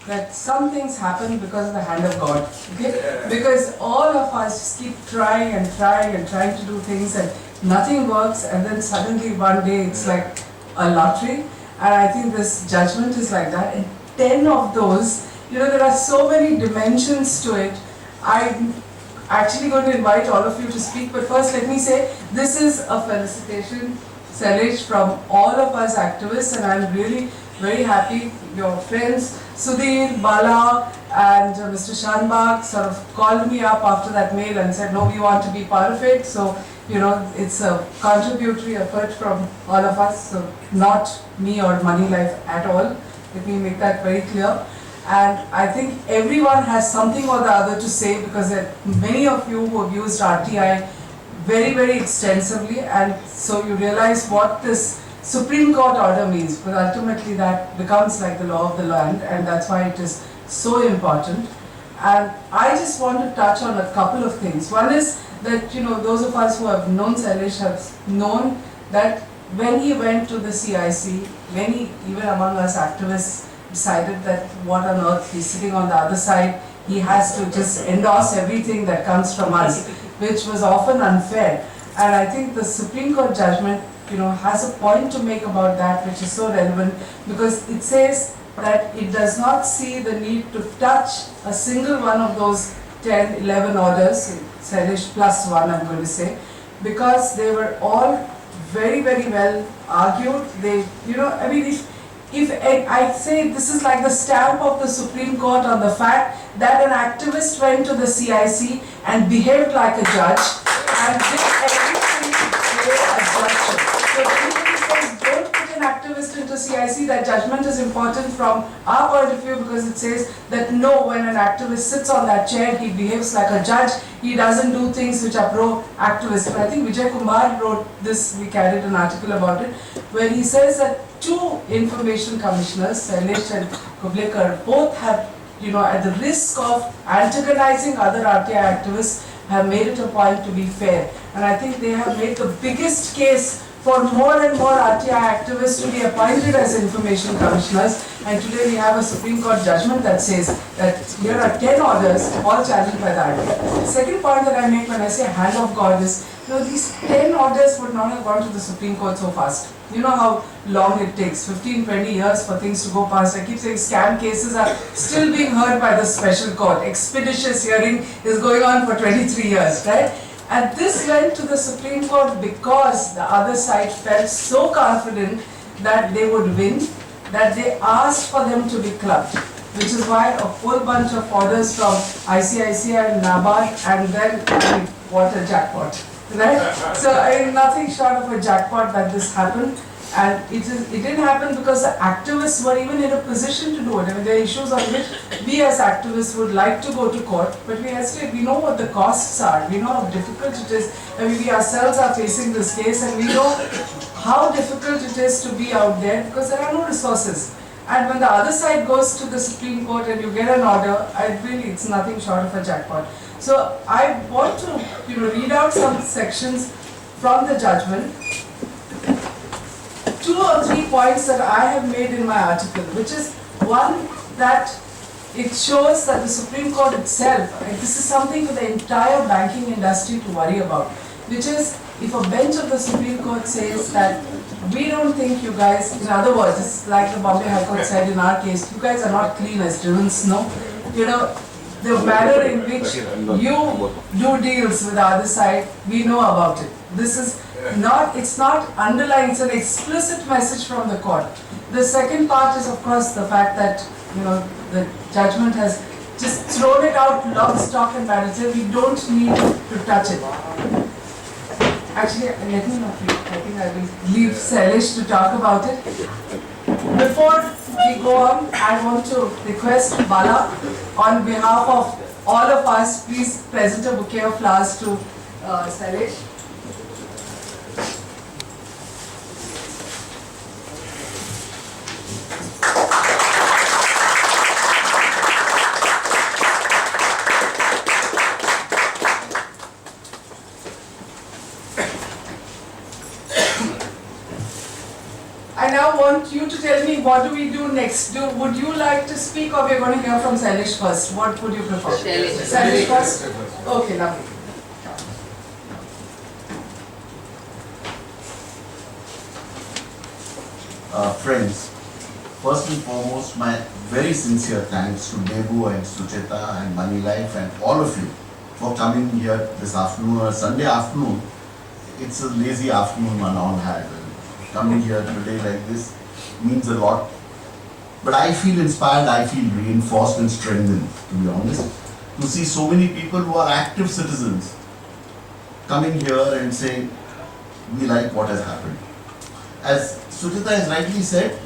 that some things happen because of the hand of God. Okay? Because all of us just keep trying and trying and trying to do things and nothing works, and then suddenly one day it's like a lottery. And I think this judgment is like that. And 10 of those, there are so many dimensions to it. I'm actually going to invite all of you to speak, but first let me say, this is a felicitation, Shailesh, from all of us activists, and I'm really very happy your friends Sudhir, Bala and Mr. Shanbag sort of called me up after that mail and said, no, we want to be part of it. So, it's a contributory effort from all of us, so not me or Moneylife at all. Let me make that very clear. And I think everyone has something or the other to say, because there are many of you who have used RTI very, very extensively, and so you realize what this Supreme Court order means, because ultimately that becomes like the law of the land, and that's why it is so important. And I just want to touch on a couple of things. One is that, those of us who have known Shailesh have known that when he went to the CIC, many, even among us activists, decided that what on earth, he's sitting on the other side, he has to just endorse everything that comes from us, which was often unfair. And I think the Supreme Court judgment, has a point to make about that, which is so relevant, because it says that it does not see the need to touch a single one of those 10, 11 orders, Shailesh plus one, I'm going to say, because they were all very, very well argued. They, if I say this is like the stamp of the Supreme Court on the fact that an activist went to the CIC and behaved like a judge and did everything to play a judge. So when anybody says don't put an activist into CIC, that judgment is important from our point of view, because it says that no, when an activist sits on that chair, he behaves like a judge, he doesn't do things which are pro-activist. I think Vijay Kumar wrote this, we carried an article about it, where he says that two information commissioners, Shailesh and Kublekar, both have, at the risk of antagonizing other RTI activists, have made it a point to be fair. And I think they have made the biggest case for more and more RTI activists to be appointed as information commissioners. And today we have a Supreme Court judgment that says that here are 10 orders, all challenged by the RTI. The second point that I make when I say hand of God is, these 10 orders would not have gone to the Supreme Court so fast. You know how long it takes, 15, 20 years for things to go past. I keep saying scam cases are still being heard by the special court. Expeditious hearing is going on for 23 years, right? And this went to the Supreme Court because the other side felt so confident that they would win, that they asked for them to be clubbed. Which is why a whole bunch of orders from ICICI and NABARD, and then, what a jackpot. Right? So nothing short of a jackpot that this happened, and it didn't happen because the activists were even in a position to do it. I mean, there are issues on which we as activists would like to go to court, but we hesitate. We know what the costs are. We know how difficult it is. I mean, we ourselves are facing this case, and we know how difficult it is to be out there because there are no resources. And when the other side goes to the Supreme Court and you get an order, it's nothing short of a jackpot. So I want to read out some sections from the judgment. 2 or 3 points that I have made in my article, which is one, that it shows that the Supreme Court itself, this is something for the entire banking industry to worry about, which is if a bench of the Supreme Court says that we don't think you guys, in other words, it's like the Bombay High Court said in our case, you guys are not clean as driven snow. The manner in which you do deals with the other side, we know about it. This is not, it's not underlying, it's an explicit message from the court. The second part is, of course, the fact that, the judgment has just thrown it out lock, stock and barrel. We don't need to touch it. Actually, let me not read. I think I will leave Shailesh to talk about it. Before we go on, I want to request Bala, on behalf of all of us, please present a bouquet of flowers to Shailesh. I now want you to tell me what do we do next. Would you like to speak or we're going to hear from Shailesh first? What would you prefer? Shailesh first? Okay, lovely. Friends, first and foremost, my very sincere thanks to Debu and Sucheta and Moneylife and all of you for coming here this afternoon or Sunday afternoon. It's a lazy afternoon one all had. Coming here today like this means a lot. But I feel inspired, I feel reinforced and strengthened, to be honest, to see so many people who are active citizens coming here and saying, we like what has happened. As Sucheta has rightly said,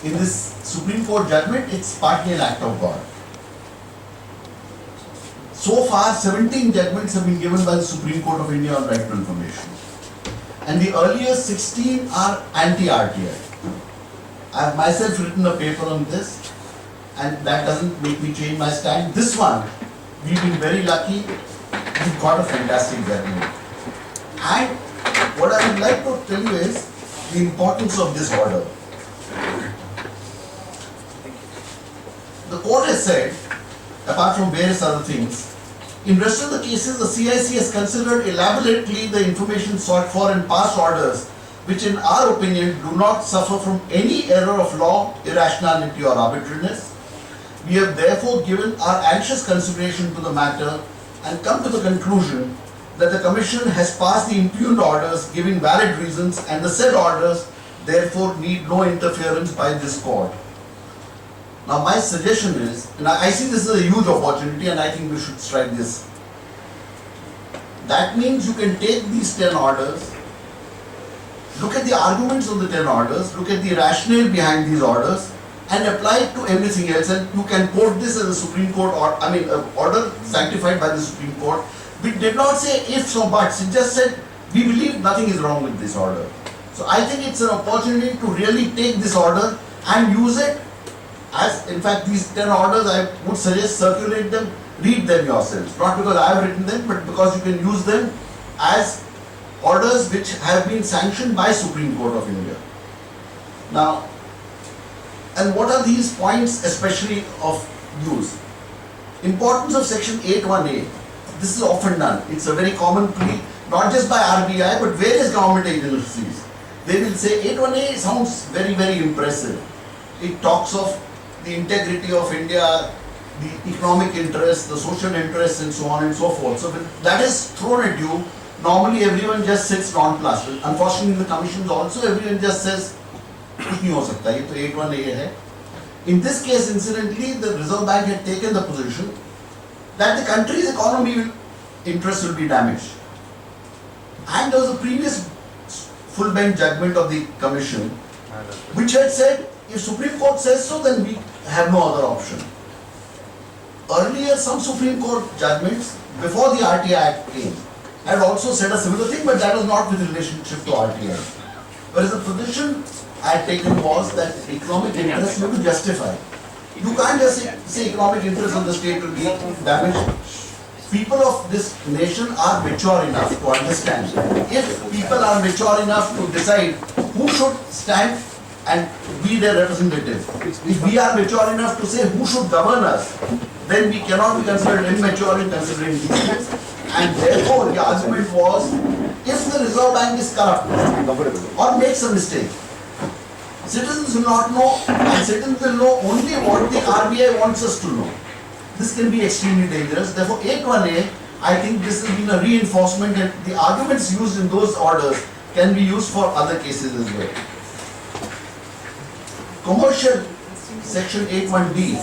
in this Supreme Court judgment, it's partly an act of God. So far, 17 judgments have been given by the Supreme Court of India on right to information. And the earliest 16 are anti-RTI. I have myself written a paper on this, and that doesn't make me change my stand. This one, we've been very lucky, we've got a fantastic judgment. And what I would like to tell you is the importance of this order. The court has said, apart from various other things, in rest of the cases, the CIC has considered elaborately the information sought for in past orders, which in our opinion do not suffer from any error of law, irrationality or arbitrariness. We have therefore given our anxious consideration to the matter and come to the conclusion that the Commission has passed the impugned orders giving valid reasons, and the said orders therefore need no interference by this court. Now my suggestion is, and I see this as a huge opportunity and I think we should strike this. That means you can take these 10 orders, look at the arguments of the 10 orders, look at the rationale behind these orders and apply it to everything else, and you can quote this as a Supreme Court order sanctified by the Supreme Court. We did not say ifs or buts, it just said we believe nothing is wrong with this order. So I think it's an opportunity to really take this order and use it as, in fact, these 10 orders, I would suggest circulate them, read them yourselves. Not because I have written them, but because you can use them as orders which have been sanctioned by Supreme Court of India. Now, and what are these points especially of use? Importance of section 8(1)(a). This is often done. It's a very common plea, not just by RBI, but various government agencies. They will say 8(1)(a) sounds very, very impressive. It talks of the integrity of India, the economic interests, the social interests and so on and so forth. So when that is thrown at you, normally everyone just sits nonplussed. Unfortunately in the commissions also everyone just says, कुछ नहीं हो सकता, ये तो 8(1)(a) है. In this case, incidentally, the Reserve Bank had taken the position that the country's economy interest will be damaged. And there was a previous full bench judgment of the Commission which had said, if Supreme Court says so, then we have no other option. Earlier, some Supreme Court judgments before the RTI Act came had also said a similar thing, but that was not with relationship to RTI. Whereas the position I had taken was that economic interests will be justified. You can't just say economic interests of the state will be damaged. People of this nation are mature enough to understand. If people are mature enough to decide who should stand and be their representative, if we are mature enough to say who should govern us, then we cannot be considered immature in considering these things. And therefore, the argument was, if the Reserve Bank is corrupt or makes a mistake, citizens will not know, and citizens will know only what the RBI wants us to know. This can be extremely dangerous. Therefore, 8(1)(a), I think this has been a reinforcement, and the arguments used in those orders can be used for other cases as well. Commercial, section 8(1)(d),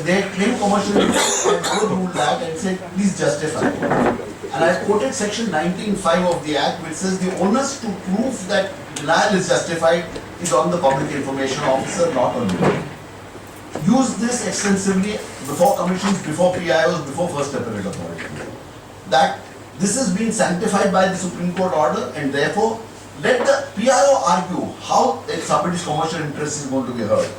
they claim commercial overruled that and said, please justify. And I quoted section 19(5) of the Act, which says the onus to prove that denial is justified is on the public information officer, not on you. Use this extensively before commissions, before PIOs, before first appellate authority. That this has been sanctified by the Supreme Court order, and therefore let the PIO argue how somebody's commercial interest is going to be heard.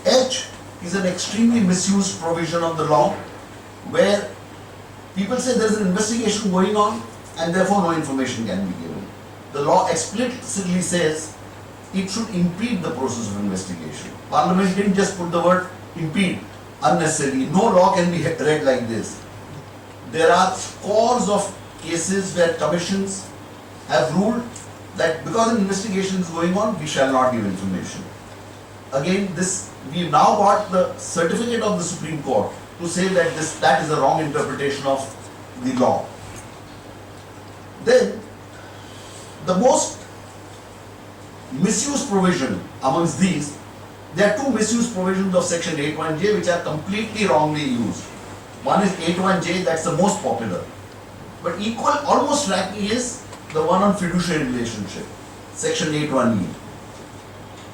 H is an extremely misused provision of the law where people say there is an investigation going on and therefore no information can be given. the law explicitly says it should impede the process of investigation. Parliament didn't just put the word impede unnecessarily. No law can be read like this. There are scores of cases where commissions have ruled that because an investigation is going on, we shall not give information. Again, we now got the certificate of the Supreme Court to say that that is a wrong interpretation of the law. Then, the most misused provision amongst these, there are two misused provisions of section 81J which are completely wrongly used. One is 81J, that's the most popular. But almost tracking is the one on fiduciary relationship, section 81E.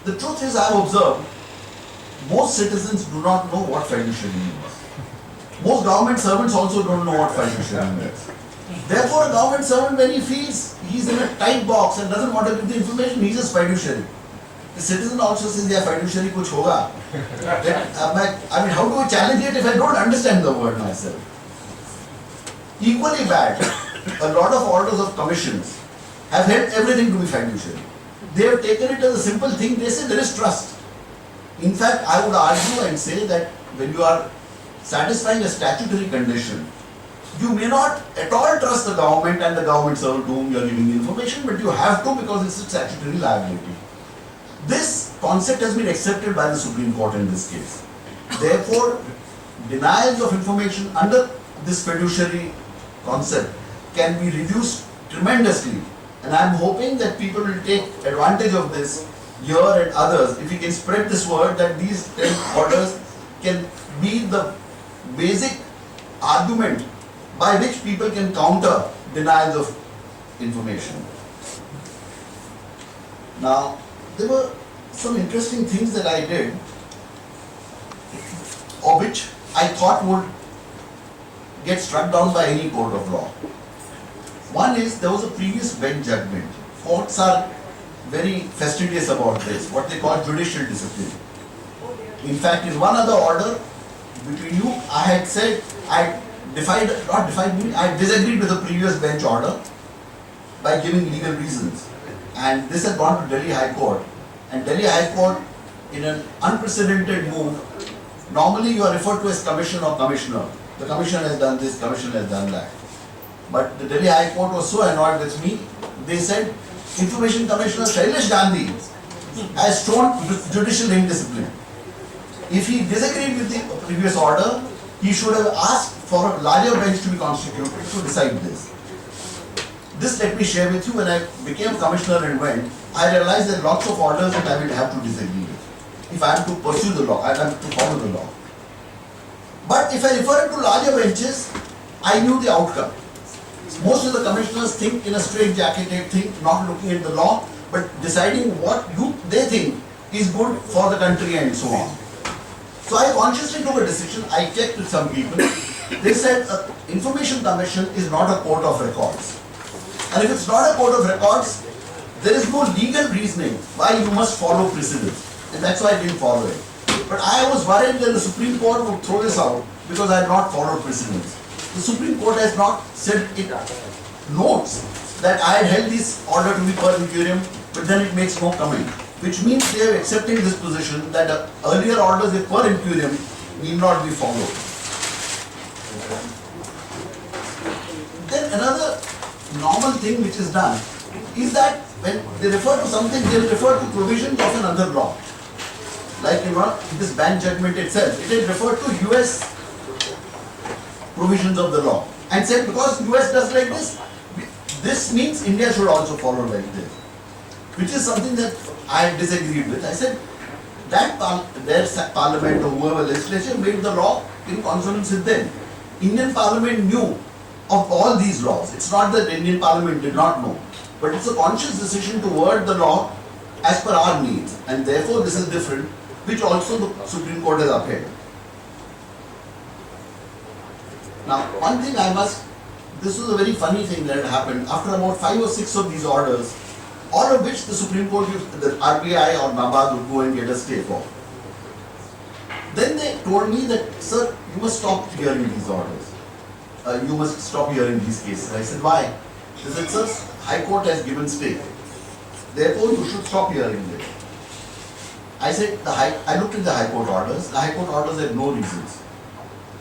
The truth is, I have observed, most citizens do not know what fiduciary means. Most government servants also don't know what fiduciary means. Therefore, a government servant, when he feels he's in a tight box and doesn't want to give the information, he's just fiduciary. The citizen also says, yeah, fiduciary kuch hoga. I mean, how do I challenge it if I don't understand the word myself? Equally bad, a lot of orders of commissions have held everything to be fiduciary. They have taken it as a simple thing. They say there is trust. In fact, I would argue and say that when you are satisfying a statutory condition, you may not at all trust the government and the government servant to whom you are giving the information, but you have to because it's a statutory liability. This concept has been accepted by the Supreme Court in this case. Therefore, denials of information under this fiduciary concept can be reduced tremendously. And I am hoping that people will take advantage of this here and others. If we can spread this word that these 10 orders can be the basic argument by which people can counter denials of information. Now, there were some interesting things that I did, or which I thought would get struck down by any court of law. One is, there was a previous bench judgment. Courts are very fastidious about this, what they call judicial discipline. In fact, in one other order between you, I had said, I disagreed with the previous bench order by giving legal reasons. And this had gone to Delhi High Court. And Delhi High Court, in an unprecedented move, normally you are referred to as commission or commissioner. The commission has done this, commission has done that. But the Delhi High Court was so annoyed with me, they said, Information Commissioner Shailesh Gandhi has shown judicial indiscipline. If he disagreed with the previous order, he should have asked for a larger bench to be constituted to decide this. This, let me share with you, when I became commissioner and went, I realized there are lots of orders that I will have to disagree with. If I am to pursue the law, I am to follow the law. But if I refer it to larger benches, I knew the outcome. Most of the commissioners think in a straitjacketed thing, not looking at the law, but deciding what they think is good for the country and so on. So I consciously took a decision. I checked with some people. They said Information Commission is not a court of records. And if it's not a court of records, there is no legal reasoning why you must follow precedents. And that's why I didn't follow it. But I was worried that the Supreme Court would throw this out because I had not followed precedents. The Supreme Court has not said it notes that I had held this order to be per incurium, but then it makes no comment. Which means they are accepting this position that earlier orders if per incurium need not be followed. Then another normal thing which is done is that when they refer to something, they refer to provisions of another law. Like in this ban judgment itself, it is referred to US provisions of the law and said because US does like this means India should also follow like this, which is something that I disagreed with. I said that their parliament or whoever legislature made the law in consonance with them. Indian parliament knew of all these laws. It's not that the Indian parliament did not know, but it's a conscious decision to word the law as per our needs, and therefore this is different, which also the Supreme Court has upheld. Now, one thing this was a very funny thing that had happened. After about 5 or 6 of these orders, all of which the Supreme Court, the RBI or NABARD would go and get a stay for. Then they told me that, sir, you must stop hearing these orders. You must stop hearing these cases. I said, why? This itself, High Court has given stay. Therefore, you should stop hearing this. I said, I looked at the High Court orders. The High Court orders had no reasons,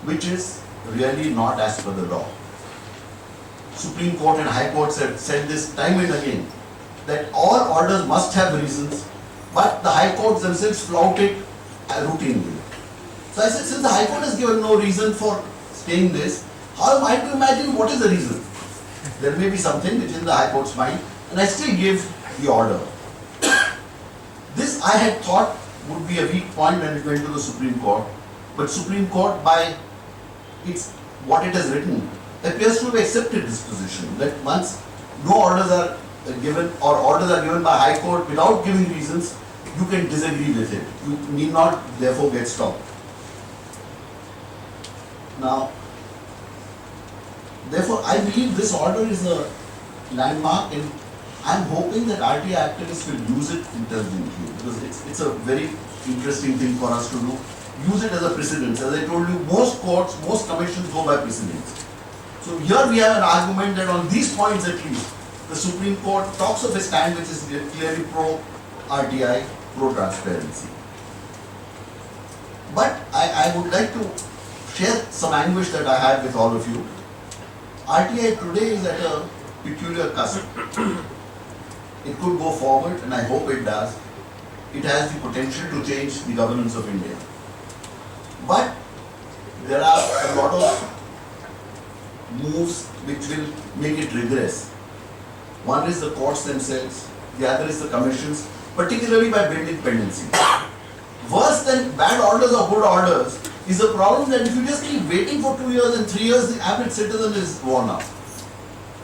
which is really not as per the law. Supreme Court and High Court said this time and again, that all orders must have reasons, but the High Courts themselves flout it routinely. So I said, since the High Court has given no reason for staying this, how am I to imagine what is the reason? There may be something which is in the High Court's mind, and I still give the order. This I had thought would be a weak point when it went to the Supreme Court, but Supreme Court, by what it has written, appears to have accepted this position, that once no orders are given or orders are given by High Court without giving reasons, you can disagree with it. You need not therefore get stopped. Now, therefore, I believe this order is a landmark, and I'm hoping that RTI activists will use it intelligently, because it's a very interesting thing for us to do. Use it as a precedent. As I told you, most courts, most commissions go by precedents. So here we have an argument that on these points at least, the Supreme Court talks of a stand which is clearly pro-RTI, pro-transparency. But I would like to share some anguish that I have with all of you. RTI today is at a peculiar cusp. It could go forward, and I hope it does. It has the potential to change the governance of India. But there are a lot of moves which will make it regress. One is the courts themselves, the other is the commissions, particularly by building pendency. Worse than bad orders or good orders is the problem that if you just keep waiting for 2 years and 3 years, the average citizen is worn out.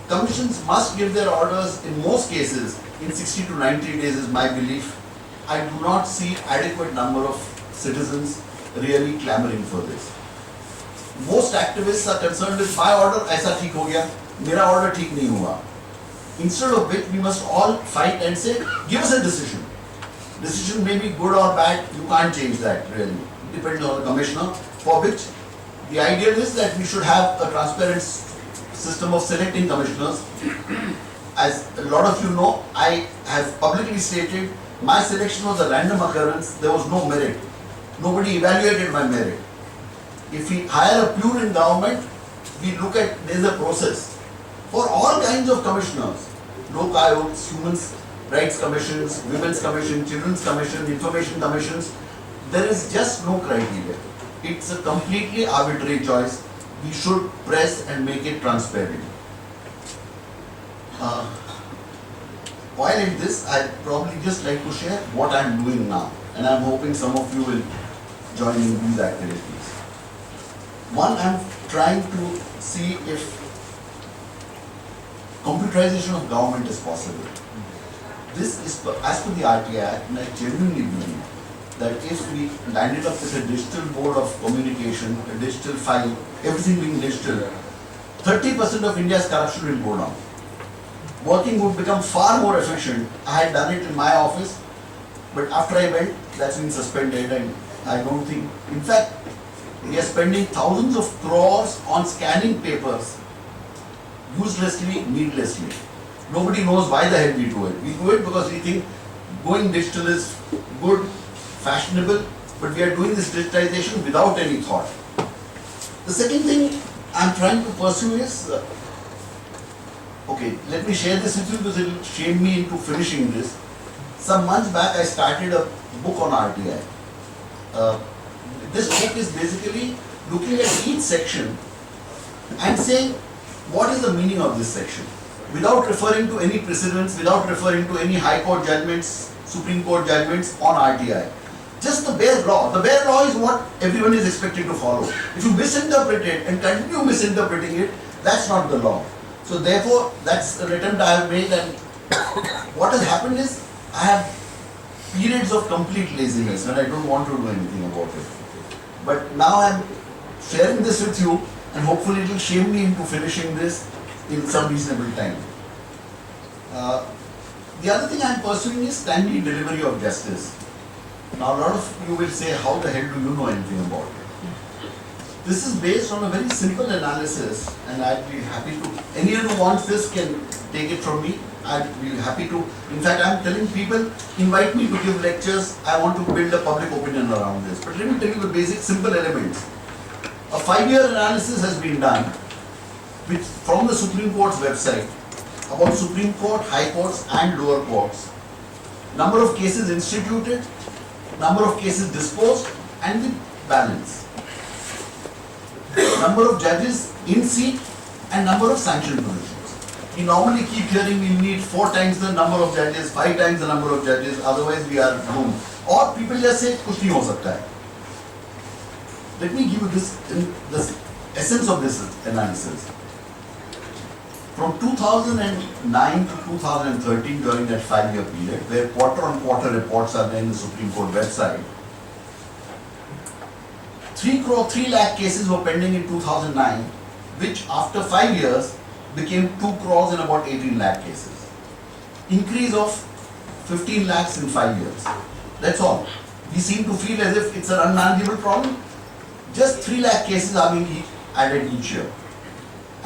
Commissions must give their orders in most cases in 60 to 90 days is my belief. I do not see adequate number of citizens really clamoring for this. Most activists are concerned with my order ऐसा ठीक हो गया, मेरा order ठीक नहीं हुआ. Instead of which we must all fight and say, give us a decision. Decision may be good or bad, you can't change that really. It depends on the commissioner, for which the ideal is that we should have a transparent system of selecting commissioners. As a lot of you know, I have publicly stated my selection was a random occurrence, there was no merit. Nobody evaluated my merit. If we hire a pure in government, we look at, there is a process. For all kinds of commissioners, Lok Ayogs, Human Rights Commissions, Women's Commission, Children's Commission, Information Commissions, there is just no criteria. It's a completely arbitrary choice. We should press and make it transparent. While in this, I'd probably just like to share what I'm doing now, and I'm hoping some of you will join in these activities. One, I'm trying to see if computerization of government is possible. This is as per the RTI Act, and I genuinely believe that if we landed up with a digital board of communication, a digital file, everything being digital, 30% of India's corruption will go down. Working would become far more efficient. I had done it in my office, but after I went, that's been suspended, and I don't think, in fact, we are spending thousands of crores on scanning papers, uselessly, needlessly. Nobody knows why the hell we do it. We do it because we think going digital is good, fashionable, but we are doing this digitization without any thought. The second thing I'm trying to pursue is, okay, let me share this with you because it will shame me into finishing this. Some months back I started a book on RTI. This book is basically looking at each section and saying what is the meaning of this section, without referring to any precedents, without referring to any High Court judgments, Supreme Court judgments on RTI. Just the bare law. The bare law is what everyone is expected to follow. If you misinterpret it and continue misinterpreting it, that's not the law. So therefore, that's an attempt I have made, and what has happened is I have periods of complete laziness when I don't want to do anything about it. But now I am sharing this with you, and hopefully it will shame me into finishing this in some reasonable time. The other thing I am pursuing is timely delivery of justice. Now a lot of you will say, how the hell do you know anything about it? This is based on a very simple analysis, and I'd be happy to, anyone who wants this can take it from me. I'd be happy to. In fact, I'm telling people, invite me to give lectures. I want to build a public opinion around this. But let me tell you the basic, simple elements. A 5-year analysis has been done from the Supreme Court's website about Supreme Court, High Courts and lower courts. Number of cases instituted, number of cases disposed and the balance. Number of judges in seat and number of sanctioned positions. We normally keep hearing we need 4 times the number of judges, 5 times the number of judges, otherwise we are doomed. Or people just say, kuch nahi ho sakta hai. Let me give you this essence of this analysis. From 2009 to 2013, during that 5-year period, where quarter-on-quarter reports are there in the Supreme Court website, 3 lakh cases were pending in 2009, which after 5 years became 2 crores in about 18 lakh cases. Increase of 15 lakhs in 5 years. That's all. We seem to feel as if it's an unmanageable problem. Just 3 lakh cases are being added each year.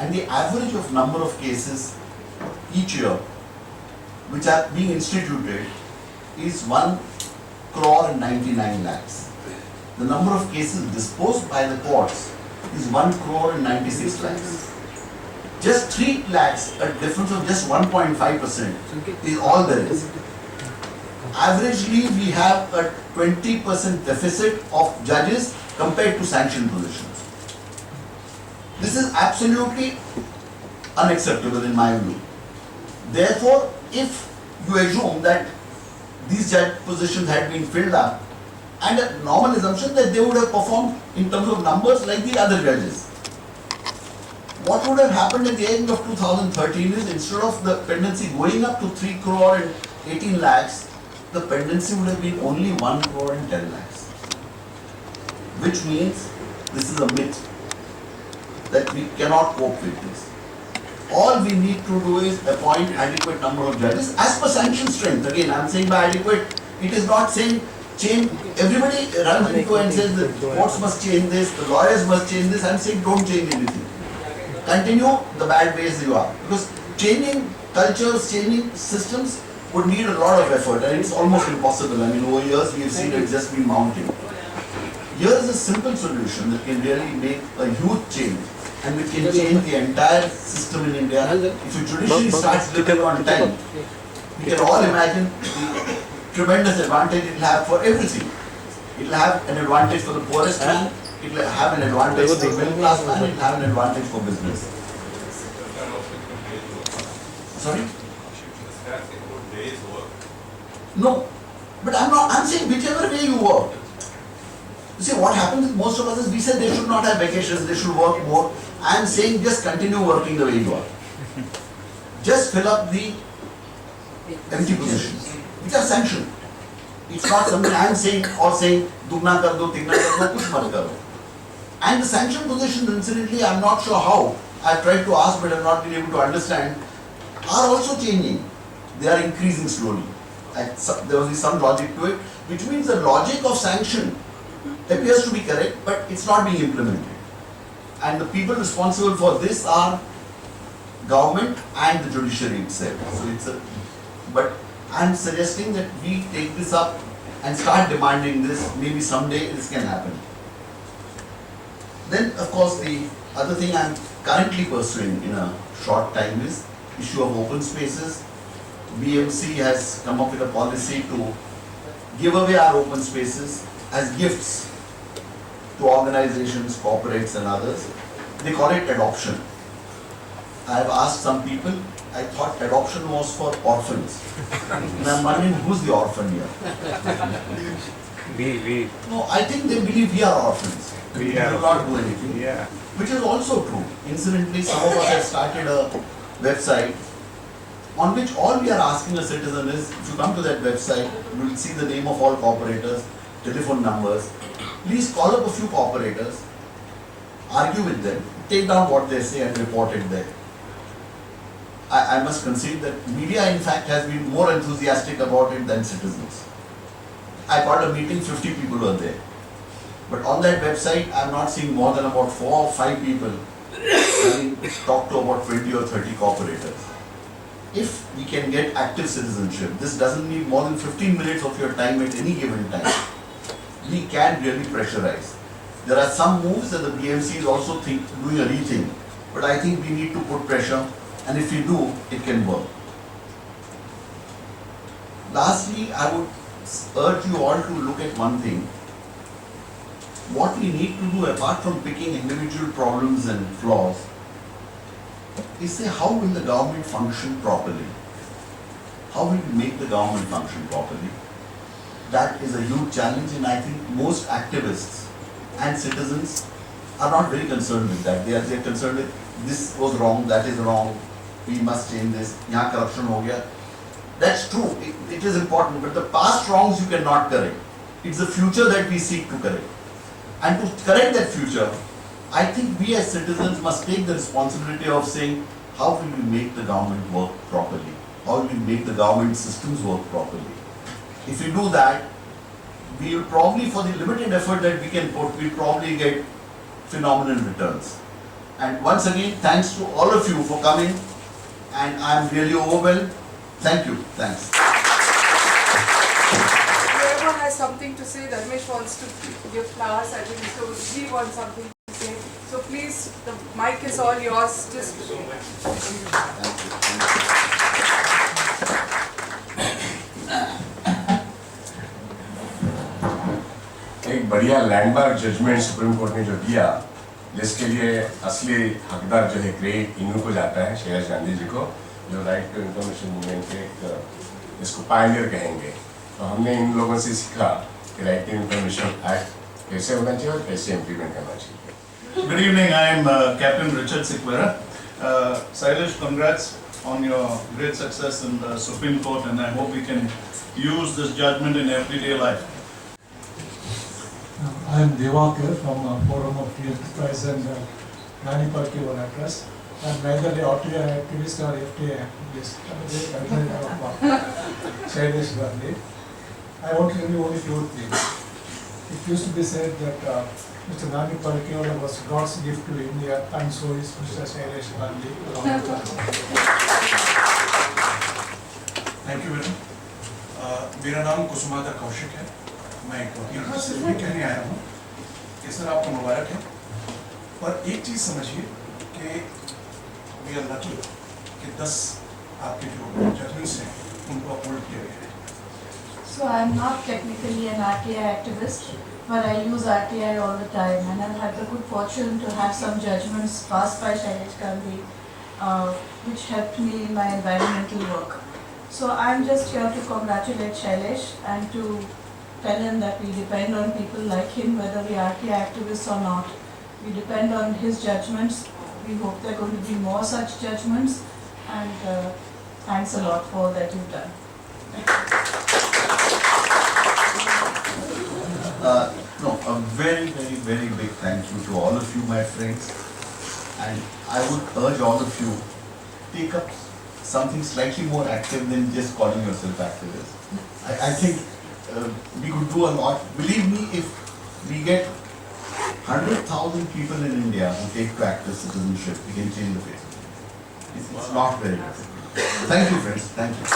And the average of number of cases each year which are being instituted is 1 crore and 99 lakhs. The number of cases disposed by the courts is 1 crore and 96 lakhs. Just 3 lakhs, a difference of just 1.5% is all there is. Averagely, we have a 20% deficit of judges compared to sanctioned positions. This is absolutely unacceptable in my view. Therefore, if you assume that these judge positions had been filled up, and a normal assumption that they would have performed in terms of numbers like the other judges. What would have happened at the end of 2013 is, instead of the pendency going up to 3 crore and 18 lakhs, the pendency would have been only 1 crore and 10 lakhs. Which means this is a myth, that we cannot cope with this. All we need to do is appoint adequate number of judges as per sanction strength. Again, I am saying by adequate, it is not saying change. Everybody runs into and says the courts must change this, the lawyers must change this. I am saying don't change anything. Continue the bad ways you are. Because changing cultures, changing systems would need a lot of effort, and it's almost impossible. I mean, over years we have seen it just been mounting. Here is a simple solution that can really make a huge change, and which can change the entire system in India. If the judiciary starts delivering on time, we can all imagine the tremendous advantage it will have for everything. It will have an advantage for the poorest man, it will have an advantage for the middle class man, it will have an advantage for business. Sorry? No, but I'm saying whichever way you work. You see, what happens with most of us is we say they should not have vacations, they should work more. I am saying just continue working the way you are. Just fill up the empty positions, which are sanctioned. It's not something I am saying or saying, dugna kar do, tigna kar do, kuch mat karo. And the sanctioned positions, incidentally, I am not sure how, I have tried to ask but I have not been able to understand, are also changing. They are increasing slowly. There was some logic to it, which means the logic of sanction appears to be correct, but it's not being implemented. And the people responsible for this are government and the judiciary itself. So but I'm suggesting that we take this up and start demanding this. Maybe someday this can happen. Then, of course, the other thing I'm currently pursuing in a short time is issue of open spaces. BMC has come up with a policy to give away our open spaces as gifts to organizations, corporates and others. They call it adoption. I have asked some people, I thought adoption was for orphans. And I'm wondering who's the orphan here? We. No, I think they believe we are orphans. We do not do anything. Yeah. Which is also true. Incidentally, some of us have started a website on which all we are asking a citizen is, if you come to that website, you will see the name of all cooperators, telephone numbers. Please call up a few cooperators, argue with them, take down what they say and report it there. I must concede that media in fact has been more enthusiastic about it than citizens. I called a meeting, 50 people were there. But on that website, I am not seeing more than about 4 or 5 people having talked to about 20 or 30 cooperators. if we can get active citizenship, this doesn't need more than 15 minutes of your time at any given time. We can really pressurize. There are some moves that the BMC is also doing a rethink, but I think we need to put pressure, and if we do, it can work. Lastly, I would urge you all to look at one thing. What we need to do, apart from picking individual problems and flaws, is say how will the government function properly? How will we make the government function properly? That is a huge challenge, and I think most activists and citizens are not very concerned with that. They are concerned with this was wrong, that is wrong, we must change this, yahan corruption ho gaya. That's true, it is important, but the past wrongs you cannot correct. It's the future that we seek to correct. And to correct that future, I think we as citizens must take the responsibility of saying, how will we make the government work properly? How will we make the government systems work properly? If we do that, we will probably, for the limited effort that we can put, we'll probably get phenomenal returns. And once again, thanks to all of you for coming, and I'm really overwhelmed. Thank you. Thanks. Whoever has something to say, Dharmesh wants to give flowers, I think, so he wants something to say. So please, the mic is all yours. Just Thank you so much. एक बढ़िया landmark judgement supreme court ने जो दिया, जिसके लिए असली हकदार जो है क्रेडिट इन्हीं को जाता है, शैलेश गांधी जी को, जो राइट टू इंफॉर्मेशन मूवमेंट के इसको पायनियर कहेंगे। तो हमने इन लोगों से सीखा कि राइट टू इंफॉर्मेशन एक्ट कैसे होना चाहिए और कैसे इम्प्लीमेंट करना चाहिए। Good evening, I am Captain Richard Sikwera. Shailesh, congrats on your great success in the Supreme Court, and I hope we can use this judgment in everyday life. I am Devakar from Forum of Free Enterprise and Manipalki one address. I am neither the RTI activist or FTA activist. I am the admirer of Shailesh Gandhi. I want to tell you only few things. It used to be said that Mr. Manipalki was God's gift to India, and so is Mr. Shailesh Gandhi. Thank you madam. मेरा नाम कुसुमाधर कौशिक है, मैं एक वकील से भी कहने आया हूँ कि सर आपको मुबारक है। पर एक चीज़ समझिए कि वी आर लकी कि 10 आपके जो जजमेंट्स हैं उनको अपहोल्ड किया गया है। So I'm not technically an RTI activist, but I use RTI all the time, and I've had the good fortune to have some judgments passed by Shailesh Gandhi, which helped me in my environmental work. So I'm just here to congratulate Shailesh and to tell him that we depend on people like him, whether we are RTI activists or not. We depend on his judgments. We hope there are going to be more such judgments, and thanks a lot for all that you've done. No, a very, very, very big thank you to all of you, my friends. And I would urge all of you, take up something slightly more active than just calling yourself activists. I think we could do a lot. Believe me, if we get 100,000 people in India who take to active citizenship, we can change the face. It's not very difficult. Thank you, friends. Thank you.